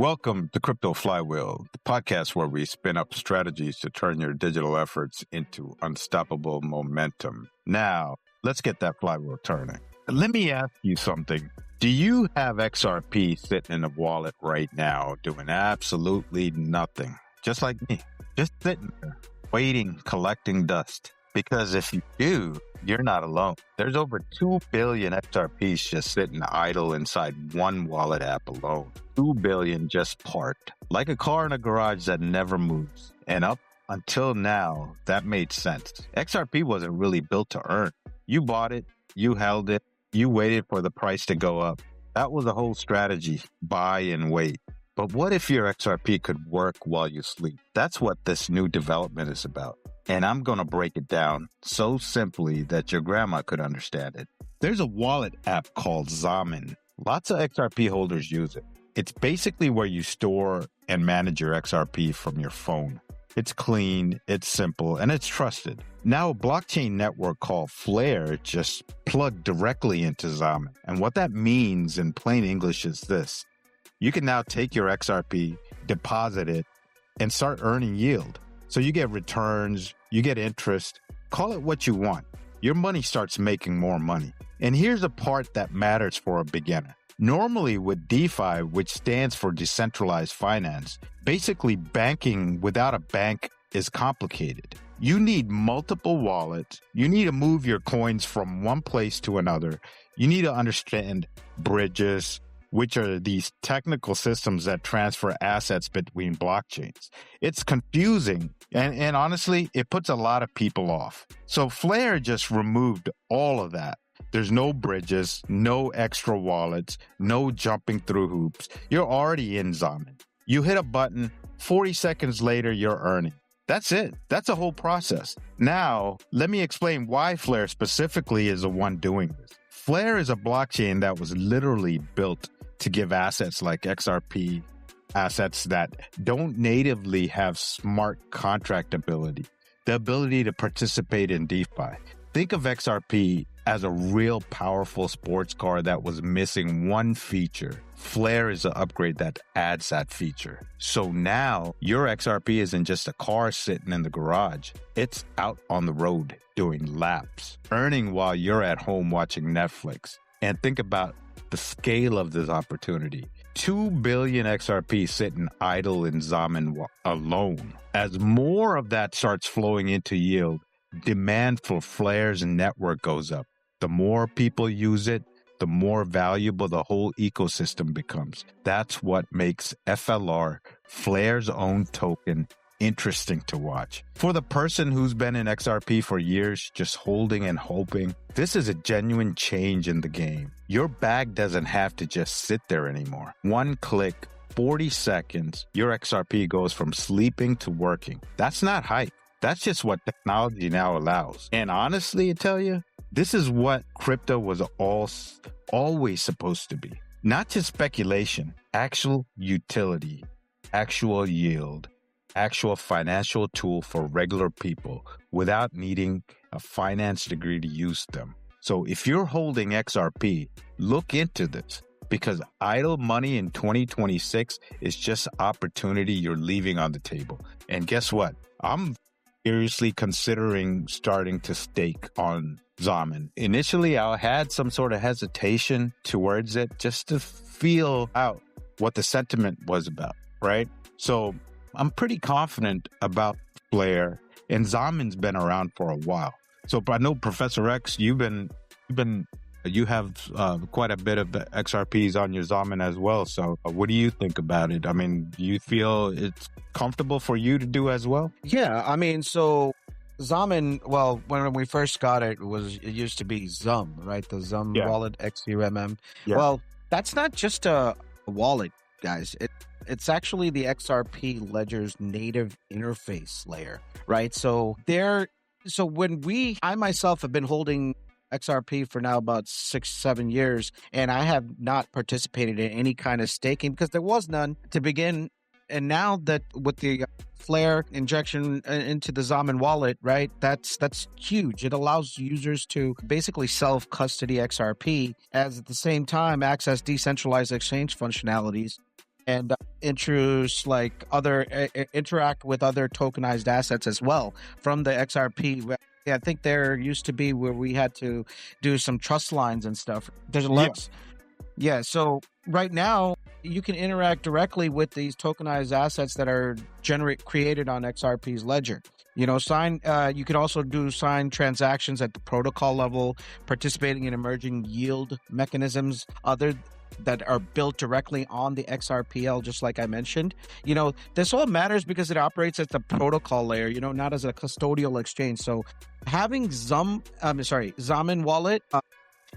Welcome to Crypto Flywheel, the podcast where we spin up strategies to turn your digital efforts into unstoppable momentum. Now, let's get that flywheel turning. Let me ask you something. Do you have XRP sitting in a wallet right now doing absolutely nothing? Just like me, just sitting there, waiting, collecting dust. Because if you do, you're not alone. There's over 2 billion XRPs just sitting idle inside one wallet app alone. 2 billion just parked, like a car in a garage that never moves. And up until now, that made sense. XRP wasn't really built to earn. You bought it, you held it, you waited for the price to go up. That was the whole strategy, buy and wait. But what if your XRP could work while you sleep? That's what this new development is about. And I'm going to break it down so simply that your grandma could understand it. There's a wallet app called Xamen. Lots of XRP holders use it. It's basically where you store and manage your XRP from your phone. It's clean, it's simple, and it's trusted. Now, a blockchain network called Flare just plugged directly into Xamen. And what that means in plain English is this. You can now take your XRP, deposit it, and start earning yield. So you get returns, you get interest, call it what you want. Your money starts making more money. And here's a part that matters for a beginner. Normally with DeFi, which stands for Decentralized Finance, basically banking without a bank is complicated. You need multiple wallets. You need to move your coins from one place to another. You need to understand bridges, which are these technical systems that transfer assets between blockchains. It's confusing, and honestly, it puts a lot of people off. So Flare just removed all of that. There's no bridges, no extra wallets, no jumping through hoops. You're already in Xamen. You hit a button, 40 seconds later, you're earning. That's it. That's a whole process. Now, let me explain why Flare specifically is the one doing this. Flare is a blockchain that was literally built to give assets like XRP, assets that don't natively have smart contract ability, the ability to participate in DeFi. Think of XRP as a real powerful sports car that was missing one feature. Flare is an upgrade that adds that feature. So now your XRP isn't just a car sitting in the garage. It's out on the road doing laps, earning while you're at home watching Netflix. And think about the scale of this opportunity. 2 billion XRP sitting idle in Xamen alone. As more of that starts flowing into yield, demand for Flare's network goes up. The more people use it, the more valuable the whole ecosystem becomes. That's what makes FLR, Flare's own token, interesting to watch. For the person who's been in XRP for years, just holding and hoping, this is a genuine change in the game. Your bag doesn't have to just sit there anymore. One click, 40 seconds, your XRP goes from sleeping to working. That's not hype. That's just what technology now allows. And honestly, I tell you, this is what crypto was always supposed to be. Not just speculation, actual utility, actual yield, actual financial tool for regular people without needing a finance degree to use them. So if you're holding XRP, look into this because idle money in 2026 is just opportunity you're leaving on the table. And guess what? I'm seriously considering starting to stake on Xamen. Initially, I had some sort of hesitation towards it just to feel out what the sentiment was about, right? So I'm pretty confident about Flare, and Xamen's been around for a while. So I know Professor X, you have quite a bit of XRPs on your Xamen as well. So what do you think about it? I mean, do you feel it's comfortable for you to do as well? Yeah, I mean, so Xamen, well, when we first got it, it used to be Xum, right? The Xum wallet, XUMM. Yeah. Well, that's not just a wallet, guys. It's actually the XRP ledger's native interface layer, right? So I myself have been holding XRP for now about 6-7 years, and I have not participated in any kind of staking because there was none to begin. And now that with the Flare injection into the Xamen wallet, right, that's huge. It allows users to basically self-custody XRP as at the same time access decentralized exchange functionalities and interact with other tokenized assets as well from the XRP. I think there used to be where we had to do some trust lines and stuff. DigitalX. Yeah. So right now you can interact directly with these tokenized assets that are created on XRP's ledger. You can also sign transactions at the protocol level, participating in emerging yield mechanisms, that are built directly on the XRPL, just like I mentioned. This all matters because it operates at the protocol layer, not as a custodial exchange. So having Xamen wallet,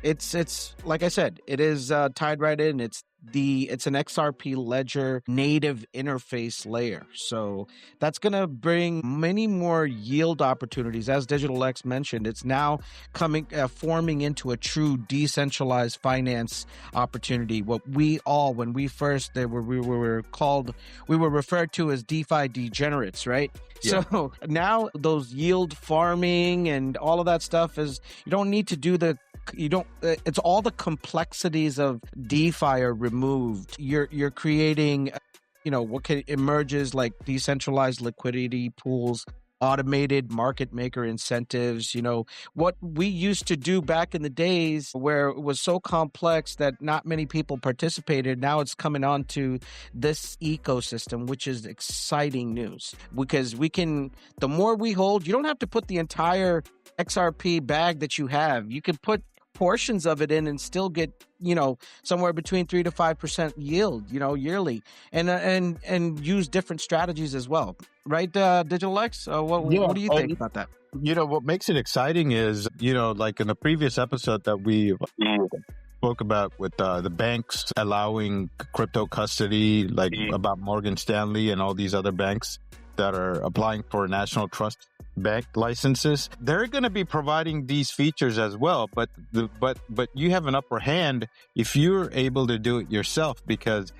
it's like I said, it is tied right in. It's an XRP ledger native interface layer. So that's going to bring many more yield opportunities. As DigitalX mentioned, it's now forming into a true decentralized finance opportunity. What we referred to as DeFi degenerates, right? Yeah. So now those yield farming and all of that stuff you don't need to do it's all the complexities of DeFi are removed. You're creating, what emerges like decentralized liquidity pools, automated market maker incentives. What we used to do back in the days where it was so complex that not many people participated. Now it's coming on to this ecosystem, which is exciting news because the more we hold, you don't have to put the entire XRP bag that you have. You can put portions of it in and still get somewhere between 3 to 5% yield yearly, and use different strategies as well, right? DigitalX, what do you think about that? What makes it exciting is like in the previous episode that we spoke about with the banks allowing crypto custody, like about Morgan Stanley and all these other banks that are applying for national trust bank licenses. They're going to be providing these features as well, but you have an upper hand if you're able to do it yourself, because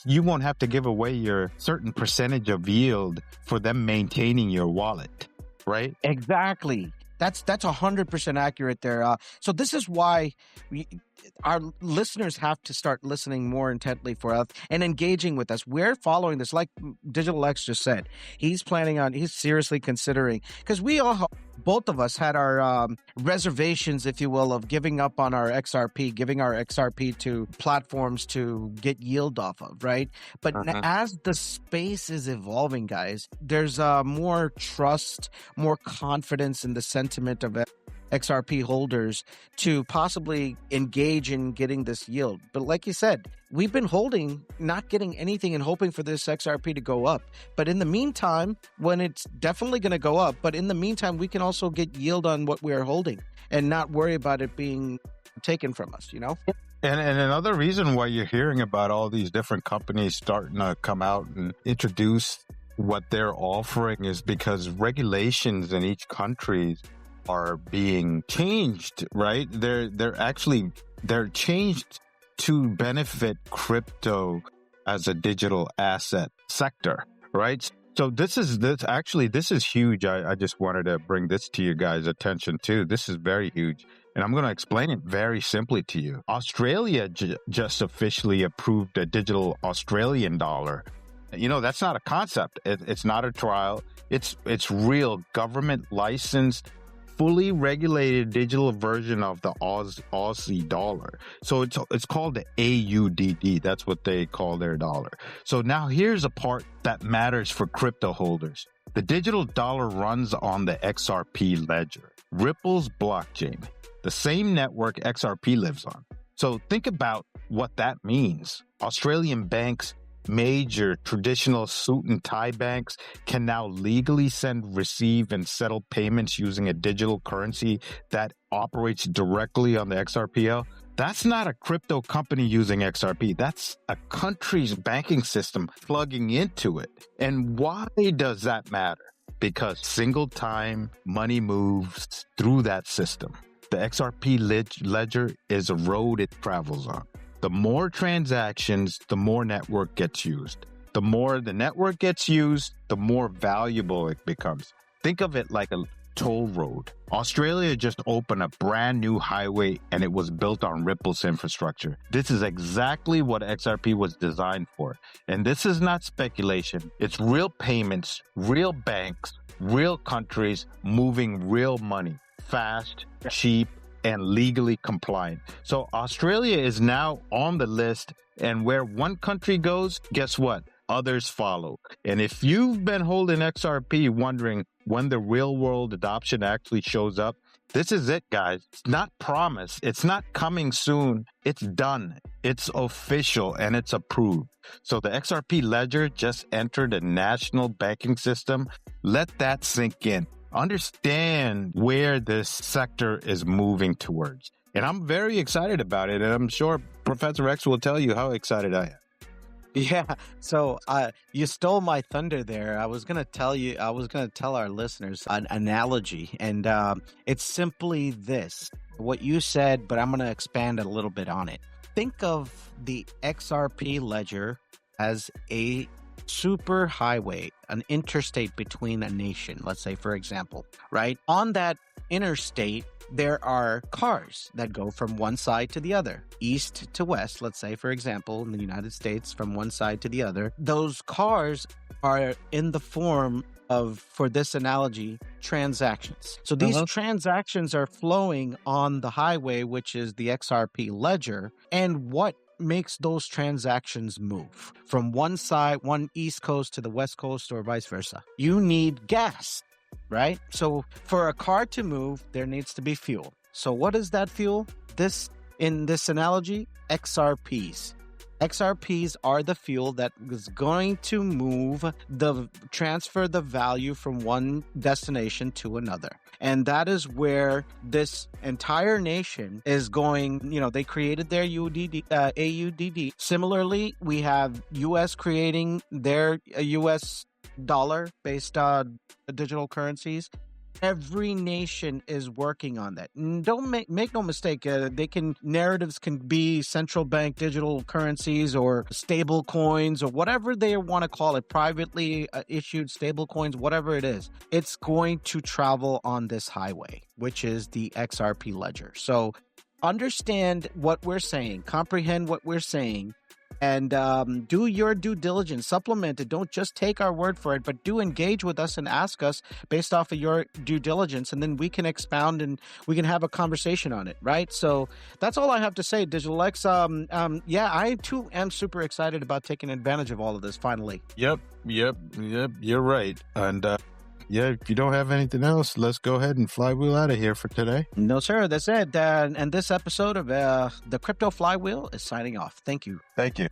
you won't have to give away your certain percentage of yield for them maintaining your wallet, right? Exactly. That's 100% accurate there. So this is why our listeners have to start listening more intently for us and engaging with us. We're following this, like DigitalX just said. He's seriously considering, because both of us had our reservations, if you will, of giving up on giving our XRP to platforms to get yield off of, right? But as the space is evolving, guys, there's more trust, more confidence in the sentiment of XRP holders to possibly engage in getting this yield. But like you said, we've been holding, not getting anything and hoping for this XRP to go up. But in the meantime, when it's definitely going to go up, but in the meantime, we can also get yield on what we're holding and not worry about it being taken from us, And another reason why you're hearing about all these different companies starting to come out and introduce what they're offering is because regulations in each country are being changed, right? They're changed to benefit crypto as a digital asset sector, right? So this is huge. I just wanted to bring this to you guys' attention too. This is very huge. And I'm going to explain it very simply to you. Australia just officially approved a digital Australian dollar. That's not a concept. It's not a trial. It's real government licensed, fully regulated digital version of the Aussie dollar. So it's called the AUDD. That's what they call their dollar. So now here's a part that matters for crypto holders. The digital dollar runs on the XRP ledger, Ripple's blockchain, the same network XRP lives on. So think about what that means. Australian banks, major traditional suit and tie banks, can now legally send, receive, and settle payments using a digital currency that operates directly on the XRPL. That's not a crypto company using XRP. That's a country's banking system plugging into it. And why does that matter? Because single time money moves through that system. The XRP ledger is a road it travels on. The more transactions, the more network gets used. The more the network gets used, the more valuable it becomes. Think of it like toll road. Australia just opened a brand new highway and it was built on Ripple's infrastructure. This is exactly what XRP was designed for. And this is not speculation. It's real payments, real banks, real countries moving real money, fast, cheap, and legally compliant. So Australia is now on the list, and where one country goes, guess what? Others follow. And if you've been holding XRP wondering when the real world adoption actually shows up, this is it, guys. It's not promised. It's not coming soon. It's done. It's official and it's approved. So the XRP ledger just entered the national banking system. Let that sink in. Understand where this sector is moving towards. And I'm very excited about it. And I'm sure Professor X will tell you how excited I am. Yeah. So you stole my thunder there. I was going to tell our listeners an analogy, and it's simply this, what you said, but I'm going to expand a little bit on it. Think of the XRP ledger as a super highway, an interstate between a nation, let's say, for example, right? On that interstate, there are cars that go from one side to the other, east to west, let's say, for example, in the United States, from one side to the other. Those cars are in the form of, for this analogy, transactions. So these transactions are flowing on the highway, which is the XRP ledger. And what makes those transactions move from one side, one east coast to the west coast, or vice versa? You need gas, right? So for a car to move, there needs to be fuel. So what is that fuel? In this analogy, XRPs. XRPs are the fuel that is going to transfer the value from one destination to another. And that is where this entire nation is going. They created their AUDD. Similarly, we have US creating their US dollar-based digital currencies. Every nation is working on that. Don't make no mistake. Narratives can be central bank digital currencies or stable coins or whatever they want to call it, privately issued stable coins, whatever it is. It's going to travel on this highway, which is the XRP ledger. So understand what we're saying, comprehend what we're saying, and do your due diligence, supplement it. Don't just take our word for it, but do engage with us and ask us based off of your due diligence, and then we can expound and we can have a conversation on it, right? So that's all I have to say, Digital X. I too am super excited about taking advantage of all of this finally. Yep, you're right. And if you don't have anything else, let's go ahead and flywheel out of here for today. No, sir. That's it. And this episode of the Crypto Flywheel is signing off. Thank you. Thank you.